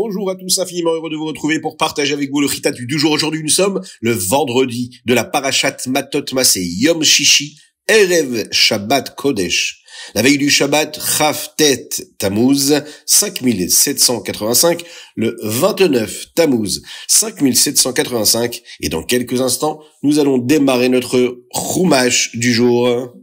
Bonjour à tous, infiniment heureux de vous retrouver pour partager avec vous le Chitat du jour. Aujourd'hui, nous sommes le vendredi de la Parashat Matot Maseh, Yom Shishi, Erev Shabbat Kodesh. La veille du Shabbat, Chavtet Tammuz, 5785, le 29 Tammuz, 5785. Et dans quelques instants, nous allons démarrer notre Chumash du jour.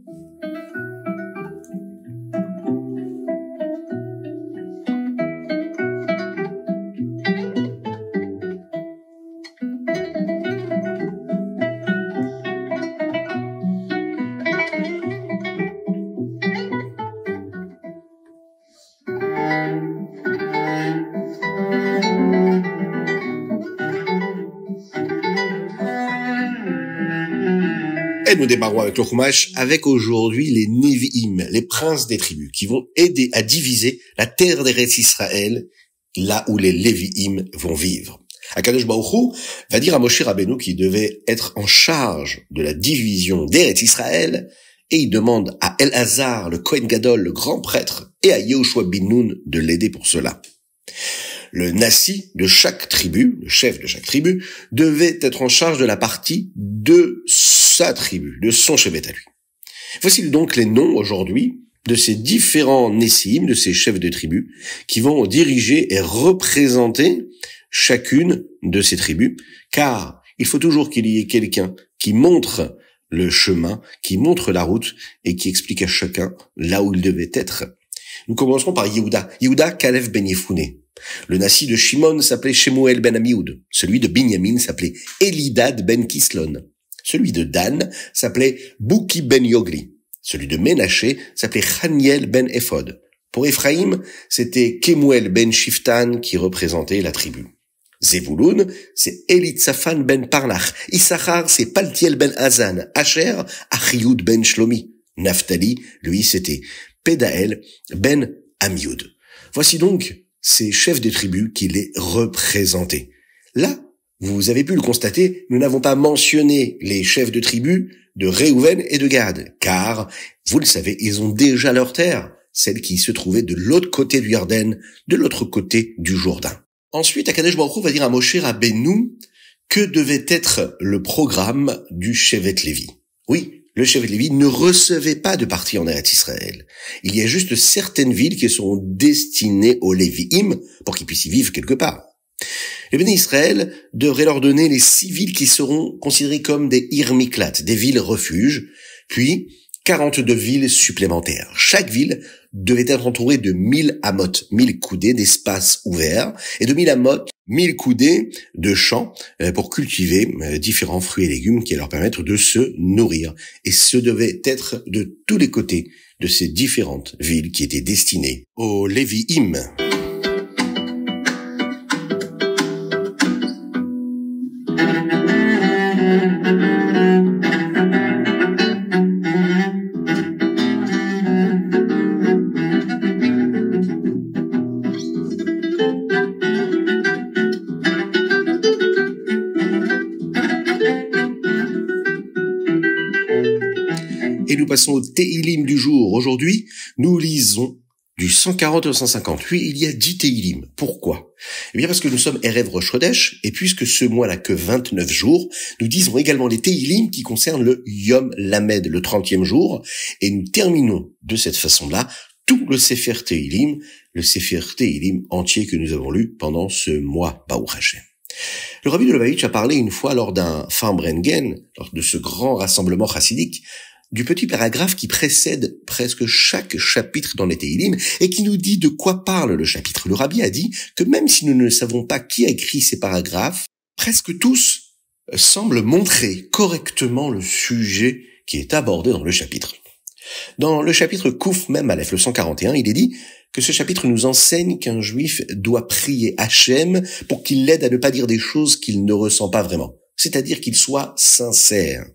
Et nous démarrons avec le Chumash, avec aujourd'hui les Nevi'im, les princes des tribus, qui vont aider à diviser la terre d'Eretz Israël, là où les Lévi'im vont vivre. Akadosh Baruch Hu va dire à Moshe Rabbeinu qui devait être en charge de la division d'Eretz Israël, et il demande à Elazar, le Kohen Gadol, le grand prêtre, et à Yehoshua bin Nun de l'aider pour cela. Le Nassi de chaque tribu, le chef de chaque tribu, devait être en charge de la partie de sa tribu, de son chevet à lui. Voici donc les noms aujourd'hui de ces différents Nessim, de ces chefs de tribu, qui vont diriger et représenter chacune de ces tribus, car il faut toujours qu'il y ait quelqu'un qui montre le chemin, qui montre la route et qui explique à chacun là où il devait être. Nous commencerons par Yehuda. Yehuda Kalev ben Yefouné. Le Nassi de Shimon s'appelait Shemuel ben Amioud. Celui de Binyamin s'appelait Elidad ben Kislon. Celui de Dan s'appelait Bouki ben Yogli. Celui de Ménaché s'appelait Chaniel ben Ephod. Pour Ephraïm, c'était Kemuel ben Shiftan qui représentait la tribu. Zevulun, c'est Elitzaphan ben Parnach. Issachar, c'est Paltiel ben Hazan. Asher, Achioud ben Shlomi. Naphtali, lui, c'était Pedael ben Amioud. Voici donc ces chefs de tribus qui les représentaient. Là, vous avez pu le constater, nous n'avons pas mentionné les chefs de tribus de Réhouven et de Gad, car, vous le savez, ils ont déjà leur terre, celle qui se trouvait de l'autre côté du Yarden, de l'autre côté du Jourdain. Ensuite, Akadosh Baruch Hu va dire à Moshe Rabbeinu que devait être le programme du Shevet Lévi. Oui, le Shevet Lévi ne recevait pas de partie en Eretz Israël. Il y a juste certaines villes qui seront destinées aux Lévi'im pour qu'ils puissent y vivre quelque part. Les Béné Israël devraient leur donner les 6 villes qui seront considérées comme des Ir Miklat, des villes refuges, puis 42 villes supplémentaires. Chaque ville devait être entourée de 1000 amot, 1000 coudées d'espace ouvert, et de 1000 amot, 1000 coudées de champs pour cultiver différents fruits et légumes qui leur permettre de se nourrir. Et ce devait être de tous les côtés de ces différentes villes qui étaient destinées aux Lévi'im. Et nous passons au Tehilim du jour. Aujourd'hui, nous lisons du 140 au 158. Il y a 10 Tehilim. Pourquoi? Eh bien parce que nous sommes Erev Rosh Chodesh, et puisque ce mois n'a que 29 jours, nous disons également les Tehilim qui concernent le Yom Lamed, le 30e jour, et nous terminons de cette façon-là tout le Sefer Tehilim, le Sefer Tehilim entier que nous avons lu pendant ce mois, Baruch Hashem. Le Rabbi de Lubavitch a parlé une fois lors d'un Farbrengen, lors de ce grand rassemblement chassidique, du petit paragraphe qui précède presque chaque chapitre dans les Tehilim et qui nous dit de quoi parle le chapitre. Le Rabbi a dit que même si nous ne savons pas qui a écrit ces paragraphes, presque tous semblent montrer correctement le sujet qui est abordé dans le chapitre. Dans le chapitre Kouf Mem Aleph, le 141, il est dit que ce chapitre nous enseigne qu'un juif doit prier Hachem pour qu'il l'aide à ne pas dire des choses qu'il ne ressent pas vraiment, c'est-à-dire qu'il soit sincère.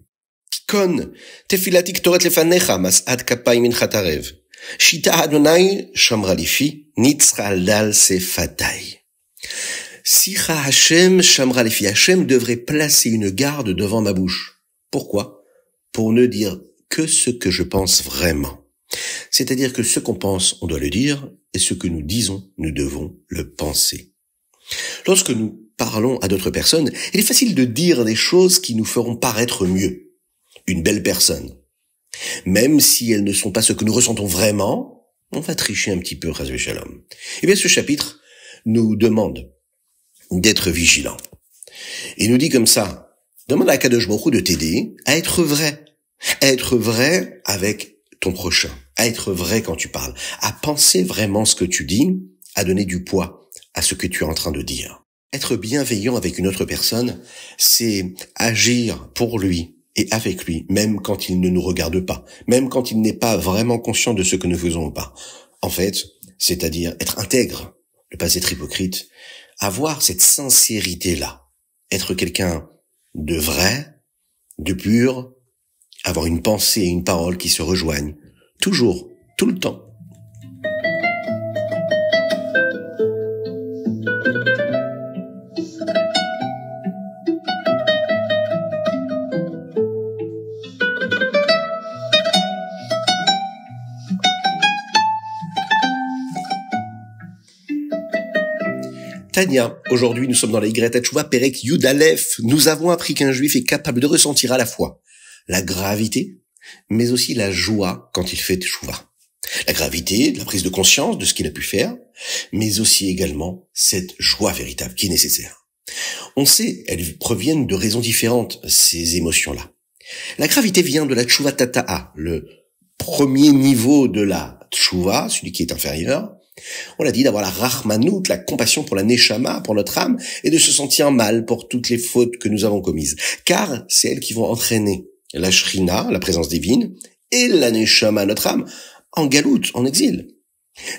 Kon tefilatik toret lefanecha mas'ad kapayim minchat harev. Shita Adonai shamra lifi nitzra dal sefatai. Sicha Hashem shamra lifi. Hashem devrait placer une garde devant ma bouche. Pourquoi? Pour ne dire que ce que je pense vraiment. C'est-à-dire que ce qu'on pense, on doit le dire, et ce que nous disons, nous devons le penser. Lorsque nous parlons à d'autres personnes, il est facile de dire des choses qui nous feront paraître mieux. Une belle personne. Même si elles ne sont pas ce que nous ressentons vraiment, on va tricher un petit peu, Chas v'Shalom. Eh bien, ce chapitre nous demande d'être vigilant. Il nous dit comme ça, demande à Akadosh Baruch Hu de t'aider à être vrai avec ton prochain, à être vrai quand tu parles, à penser vraiment ce que tu dis, à donner du poids à ce que tu es en train de dire. Être bienveillant avec une autre personne, c'est agir pour lui et avec lui, même quand il ne nous regarde pas, même quand il n'est pas vraiment conscient de ce que nous faisons ou pas. En fait, c'est-à-dire être intègre, ne pas être hypocrite, avoir cette sincérité-là, être quelqu'un de vrai, de pur, avoir une pensée et une parole qui se rejoignent, toujours, tout le temps. Tania, aujourd'hui nous sommes dans la Yigret Teshuvah, Perek Yud Aleph. Nous avons appris qu'un juif est capable de ressentir à la fois la gravité, mais aussi la joie quand il fait Teshuvah. La gravité, de la prise de conscience de ce qu'il a pu faire, mais aussi également cette joie véritable qui est nécessaire. On sait, elles proviennent de raisons différentes, ces émotions-là. La gravité vient de la Teshuvah Tata'a, le premier niveau de la Teshuvah, celui qui est inférieur. On l'a dit, d'avoir la rachmanout, la compassion pour la neshama, pour notre âme, et de se sentir mal pour toutes les fautes que nous avons commises. Car c'est elles qui vont entraîner la shrina, la présence divine, et la neshama, notre âme, en galoute, en exil.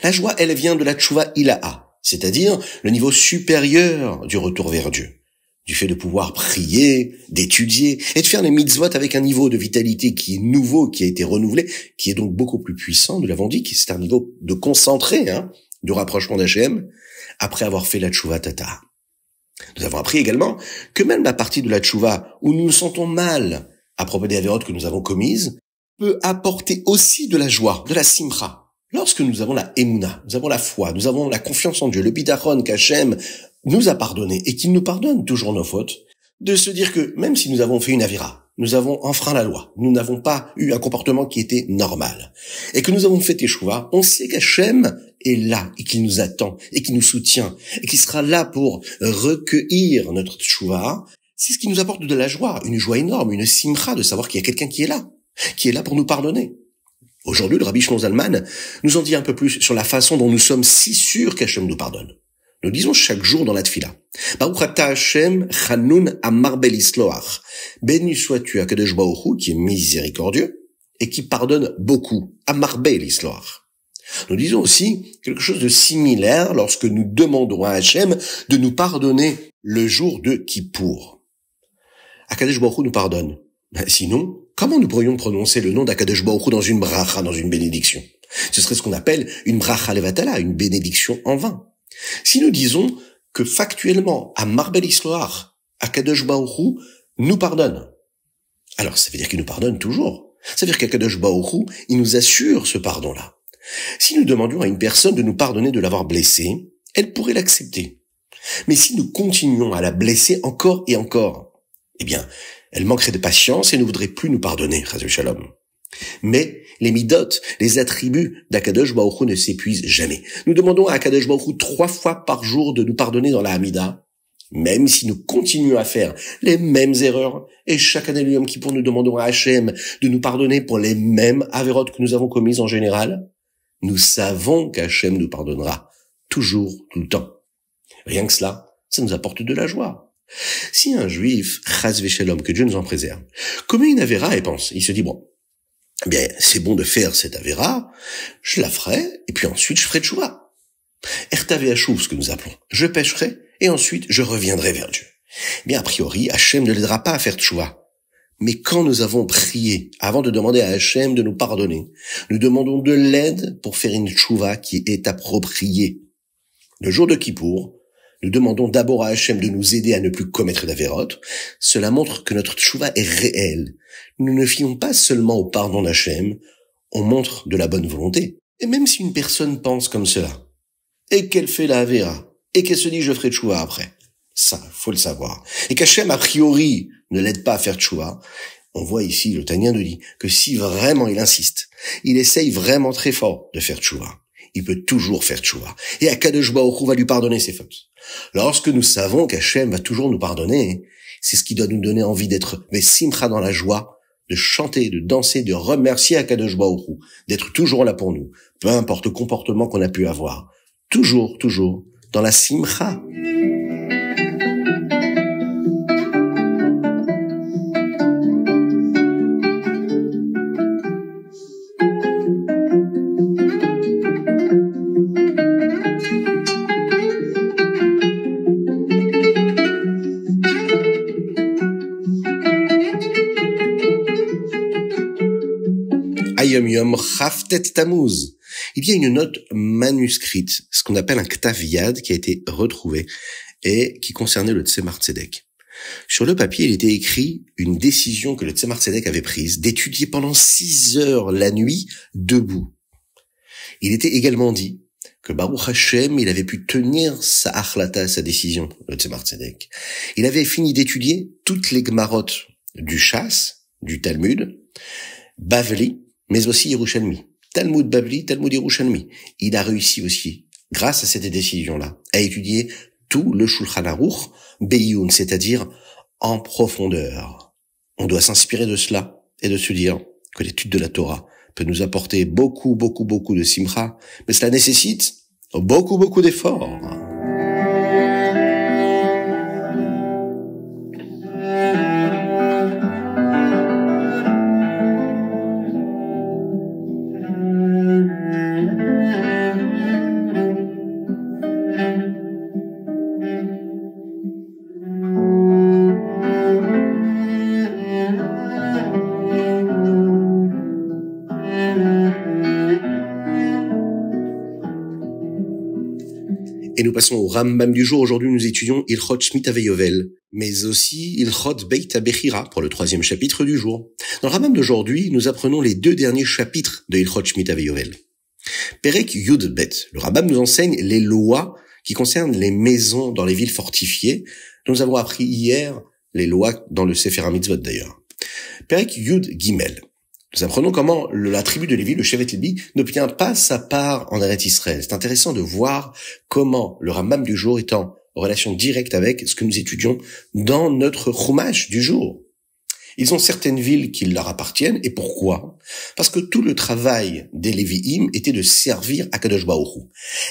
La joie, elle vient de la tchouva ilaha, c'est-à-dire le niveau supérieur du retour vers Dieu. Du fait de pouvoir prier, d'étudier, et de faire les mitzvot avec un niveau de vitalité qui est nouveau, qui a été renouvelé, qui est donc beaucoup plus puissant, nous l'avons dit, c'est un niveau de concentré, de rapprochement d'Hachem, après avoir fait la tchouva tata. Nous avons appris également que même la partie de la tchouva où nous nous sentons mal à propos des avérotes que nous avons commises, peut apporter aussi de la joie, de la simcha. Lorsque nous avons la émouna, nous avons la foi, nous avons la confiance en Dieu, le bitachon qu'Hachem nous a pardonné et qu'il nous pardonne toujours nos fautes, de se dire que même si nous avons fait une avira, nous avons enfreint la loi, nous n'avons pas eu un comportement qui était normal, et que nous avons fait teshuva, on sait qu'Hachem est là et qu'il nous attend et qu'il nous soutient et qu'il sera là pour recueillir notre teshuva. C'est ce qui nous apporte de la joie, une joie énorme, une simcha de savoir qu'il y a quelqu'un qui est là pour nous pardonner. Aujourd'hui, le Rabbi Shlomo Zalman nous en dit un peu plus sur la façon dont nous sommes si sûrs qu'Hachem nous pardonne. Nous disons chaque jour dans la tfila, Baruch ata Hashem chanun amarbel isloach. Béni sois-tu Akadosh Baruch Hu qui est miséricordieux et qui pardonne beaucoup. Amarbel isloach. Nous disons aussi quelque chose de similaire lorsque nous demandons à Hachem de nous pardonner le jour de Kippour. Akadosh Baruch Hu nous pardonne. Sinon, comment nous pourrions prononcer le nom d'Akadosh Baruch Hu dans une bracha, dans une bénédiction? Ce serait ce qu'on appelle une bracha levatala, une bénédiction en vain. Si nous disons que factuellement, à Marbel Isloach, Akadosh Baruch Hu nous pardonne, alors ça veut dire qu'il nous pardonne toujours. Ça veut dire qu'Akadosh Baruch Hu, il nous assure ce pardon-là. Si nous demandions à une personne de nous pardonner de l'avoir blessée, elle pourrait l'accepter. Mais si nous continuons à la blesser encore et encore, eh bien, elle manquerait de patience et ne voudrait plus nous pardonner, Chas v'Shalom. Mais les midot, les attributs d'Akadosh Baruch Hu ne s'épuisent jamais. Nous demandons à Akadosh Baruch Hu 3 fois par jour de nous pardonner dans la Hamida, même si nous continuons à faire les mêmes erreurs. Et chaque année, le Yom Kippour, nous demandons à Hachem de nous pardonner pour les mêmes avérotes que nous avons commises en général. Nous savons qu'Hachem nous pardonnera toujours, tout le temps. Rien que cela, ça nous apporte de la joie. Si un juif, Chas v'Shalom, que Dieu nous en préserve, commet une avéra et pense, il se dit, bon, eh bien, c'est bon de faire cette avéra, je la ferai, et puis ensuite je ferai tchouva. Ertav et Hachouv, ce que nous appelons. Je pêcherai, et ensuite je reviendrai vers Dieu. Eh bien, a priori, Hachem ne l'aidera pas à faire tchouva. Mais quand nous avons prié, avant de demander à Hachem de nous pardonner, nous demandons de l'aide pour faire une tchouva qui est appropriée. Le jour de Kippour, nous demandons d'abord à Hachem de nous aider à ne plus commettre d'avérotes. Cela montre que notre tchouva est réelle. Nous ne fions pas seulement au pardon d'Hachem, on montre de la bonne volonté. Et même si une personne pense comme cela, et qu'elle fait la avéra, et qu'elle se dit je ferai tchouva après. Ça, faut le savoir. Et qu'Hachem, a priori, ne l'aide pas à faire tchouva, on voit ici, le Tanya nous dit que si vraiment il insiste, il essaye vraiment très fort de faire tchouva, il peut toujours faire tchouva. Et Akadosh Baruch Hu va lui pardonner ses fautes. Lorsque nous savons qu'Hachem va toujours nous pardonner, c'est ce qui doit nous donner envie d'être simcha dans la joie, de chanter, de danser, de remercier Akadosh Baruch Hu, d'être toujours là pour nous, peu importe le comportement qu'on a pu avoir. Toujours, toujours, dans la simcha. Yom Yom Chavtet Tammuz. Il y a une note manuscrite, ce qu'on appelle un Ktav Yad, qui a été retrouvé et qui concernait le Tzemar Tzedek. Sur le papier, il était écrit une décision que le Tzemar Tzedek avait prise d'étudier pendant 6 heures la nuit debout. Il était également dit que Baruch Hashem, il avait pu tenir sa achlata, sa décision, le Tzemar Tzedek. Il avait fini d'étudier toutes les Gmarot du Shas, du Talmud, Bavli, mais aussi Yerushalmi. Talmud Bavli, Talmud Yerushalmi. Il a réussi aussi, grâce à cette décision-là, à étudier tout le Shulchan Aruch, Be'iyun, c'est-à-dire en profondeur. On doit s'inspirer de cela et de se dire que l'étude de la Torah peut nous apporter beaucoup de simcha, mais cela nécessite beaucoup d'efforts. Et nous passons au Rambam du jour. Aujourd'hui, nous étudions Ilchot Shemitah Veyovel, mais aussi Ilchot Beit HaBechira pour le 3e chapitre du jour. Dans le Rambam d'aujourd'hui, nous apprenons les 2 derniers chapitres de Ilchot Shemitah Veyovel. Perek Yud Bet. Le Rambam nous enseigne les lois qui concernent les maisons dans les villes fortifiées. Nous avons appris hier les lois dans le Sefer HaMitzvot d'ailleurs. Perek Yud Gimel. Nous apprenons comment la tribu de Lévi, le Shevet Lévi, n'obtient pas sa part en Eretz Israël. C'est intéressant de voir comment le Rambam du jour est en relation directe avec ce que nous étudions dans notre Chumash du jour. Ils ont certaines villes qui leur appartiennent, et pourquoi? Parce que tout le travail des Lévi'im était de servir à Kadosh Baruch Hu.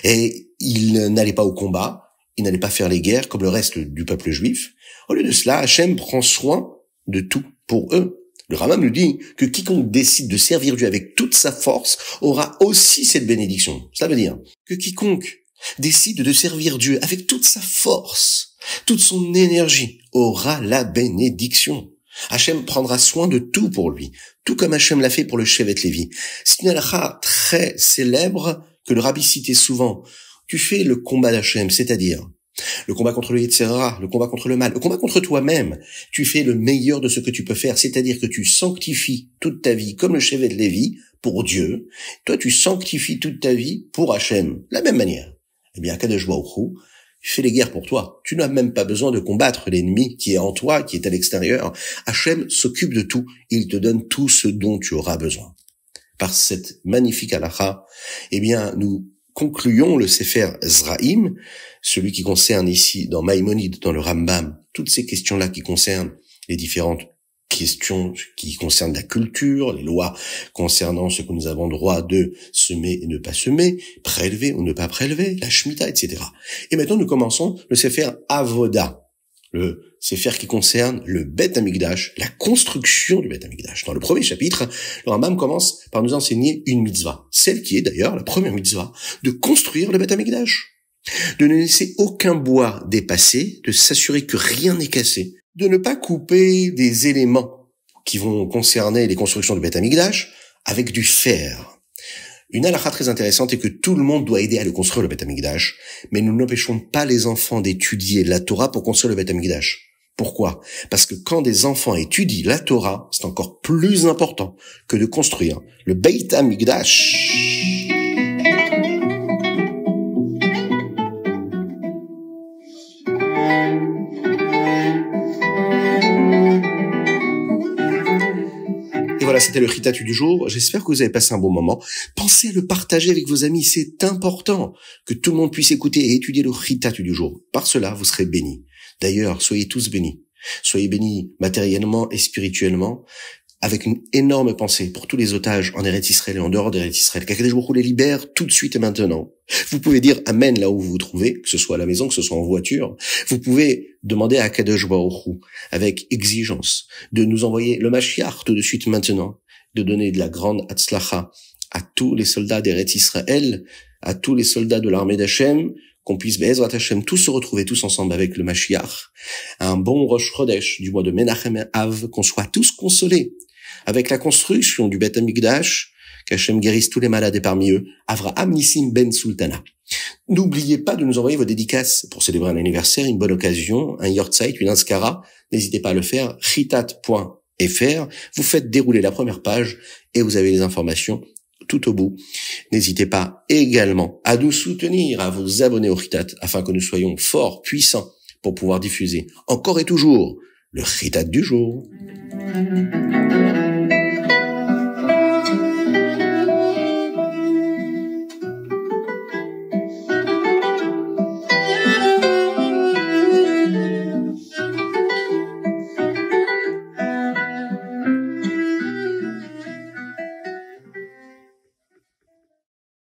Et ils n'allaient pas au combat, ils n'allaient pas faire les guerres comme le reste du peuple juif. Au lieu de cela, Hachem prend soin de tout pour eux. Le Rambam nous dit que quiconque décide de servir Dieu avec toute sa force aura aussi cette bénédiction. Cela veut dire que quiconque décide de servir Dieu avec toute sa force, toute son énergie, aura la bénédiction. Hachem prendra soin de tout pour lui, tout comme Hachem l'a fait pour le Shevet Lévi. C'est une halakha très célèbre que le Rabbi citait souvent. Tu fais le combat d'Hachem, c'est-à-dire le combat contre le Yetzer Hara, le combat contre le mal, le combat contre toi-même. Tu fais le meilleur de ce que tu peux faire, c'est-à-dire que tu sanctifies toute ta vie comme le Shevet Lévi pour Dieu. Toi, tu sanctifies toute ta vie pour Hachem. De la même manière. Eh bien, Kadosh Baruch Hu fait les guerres pour toi. Tu n'as même pas besoin de combattre l'ennemi qui est en toi, qui est à l'extérieur. Hachem s'occupe de tout. Il te donne tout ce dont tu auras besoin. Par cette magnifique halakha, eh bien, nous concluons le Sefer Zraïm, celui qui concerne ici, dans Maïmonide, dans le Rambam, toutes ces questions-là qui concernent les différentes questions qui concernent la culture, les lois concernant ce que nous avons droit de semer et ne pas semer, prélever ou ne pas prélever, la Shemitah, etc. Et maintenant, nous commençons le Sefer Avoda, le Sefer qui concerne le Beth Amikdash, la construction du Beth Amikdash. Dans le premier chapitre, le Rambam commence par nous enseigner une mitzvah, celle qui est d'ailleurs la première mitzvah, de construire le Beth Amikdash, de ne laisser aucun bois dépasser, de s'assurer que rien n'est cassé, de ne pas couper des éléments qui vont concerner les constructions du Beth Amikdash avec du fer. Une halakha très intéressante est que tout le monde doit aider à le construire le Beth Amikdash, mais nous n'empêchons pas les enfants d'étudier la Torah pour construire le Beth Amikdash. Pourquoi? Parce que quand des enfants étudient la Torah, c'est encore plus important que de construire le Beit HaMikdash. voilà, c'était le Chitat du jour. J'espère que vous avez passé un bon moment. Pensez à le partager avec vos amis. C'est important que tout le monde puisse écouter et étudier le Chitat du jour. Par cela, vous serez bénis. D'ailleurs, soyez tous bénis. Soyez bénis matériellement et spirituellement, avec une énorme pensée pour tous les otages en Eretz Israël et en dehors d'Eretz Israël. Qu'Akadosh Baruch Hu les libère tout de suite et maintenant. Vous pouvez dire Amen là où vous vous trouvez, que ce soit à la maison, que ce soit en voiture. Vous pouvez demander à Akadosh Baruch Hu, avec exigence, de nous envoyer le Mashiach tout de suite maintenant, de donner de la grande Hatzlacha à tous les soldats d'Eretz Israël, à tous les soldats de l'armée d'Hachem, qu'on puisse, Be'ezrat Hashem, tous se retrouver tous ensemble avec le Mashiach, un bon Rosh Chodesh du mois de Menachem Av, qu'on soit tous consolés avec la construction du Beth Amikdash, qu'Hachem guérisse tous les malades et parmi eux, Avraham Nissim Ben Sultana. N'oubliez pas de nous envoyer vos dédicaces pour célébrer un anniversaire, une bonne occasion, un yortzeit, une inskara. N'hésitez pas à le faire, chitat.fr. Vous faites dérouler la première page et vous avez les informations tout au bout. N'hésitez pas également à nous soutenir, à vous abonner au Chitat, afin que nous soyons forts, puissants, pour pouvoir diffuser encore et toujours le Chitat du jour.